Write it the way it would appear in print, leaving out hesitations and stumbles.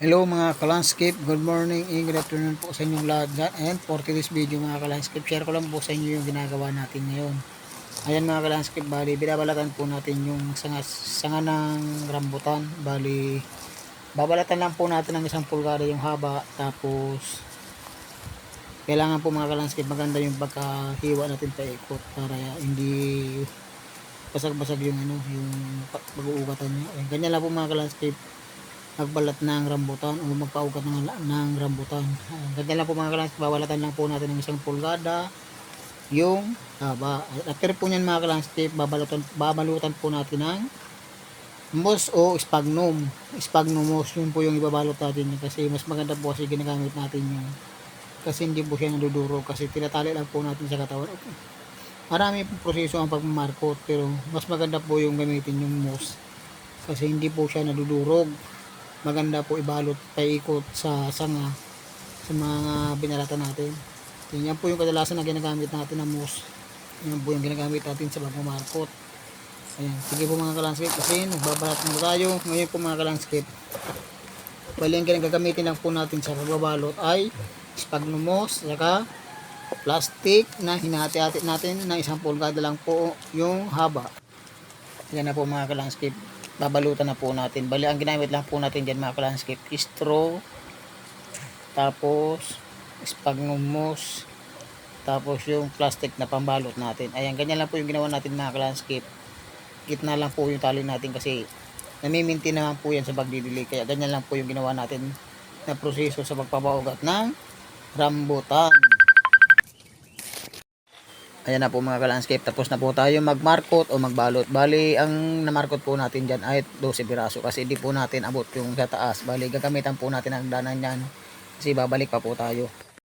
Hello mga kalandscape, good morning and good afternoon po sa inyong lahat dyan. And for today's video mga kalandscape, share ko lang po sa inyo yung ginagawa natin ngayon. Ayan mga kalandscape, bali binabalatan po natin yung sanga ng rambutan. Bali babalatan lang po natin ng isang pulgada yung haba. Tapos kailangan po mga kalandscape maganda yung pagkahiwa natin paikot para hindi basag-basag yung yung pag-uugatan niya. Ayan, ganyan lang po mga kalandscape magbalat ng rambutan o magpaugat ng rambutan. Ganyan lang po mga kalandscape, babalatan lang po natin ng isang pulgada yung haba. After po nyan mga kalandscape, babalutan po natin ng moss o sphagnum. Sphagnum moss, yun po yung ibabalot natin kasi mas maganda po kasi ginagamit natin yun. Kasi hindi po siya naduduro kasi tinatali lang po natin sa katawan. Okay. Marami po proseso ang pagmamarkot pero mas maganda po yung gamitin yung moss kasi hindi po siya nadudurog. Maganda po ibalot paikot sa sanga sa mga binalatan natin. Yan po yung kadalasan na ginagamit natin na moss. Yan po yung ginagamit natin sa pagmamarkot. Ayan, sige po mga kalandscape kasi nagbabalat na tayo. Ngayon po mga kalandscape, bali ang gagamitin lang po natin sa pagbabalot ay sphagnum moss, saka plastic na hinati-hati natin na isang pulgada lang po yung haba. Yan na po mga kalandscape, babalutan na po natin. Bali ang ginamit lang po natin dyan mga kalandscape, straw, tapos sphagnum moss, tapos yung plastic na pambalot natin. Ayan, ganyan lang po yung ginawa natin mga kalandscape. Gitna lang po yung tali natin kasi namiminti naman po yan sa pagdidili. Kaya ganyan lang po yung ginawa natin na proseso sa pagpapaugat ng rambutan. Ayan na po mga kalandscape, tapos na po tayo magmarkot o magbalot. Bali ang namarkot po natin dyan ay 12 piraso kasi hindi po natin abot yung sa taas. Bali gagamitan po natin ang danan yan kasi babalik pa po tayo.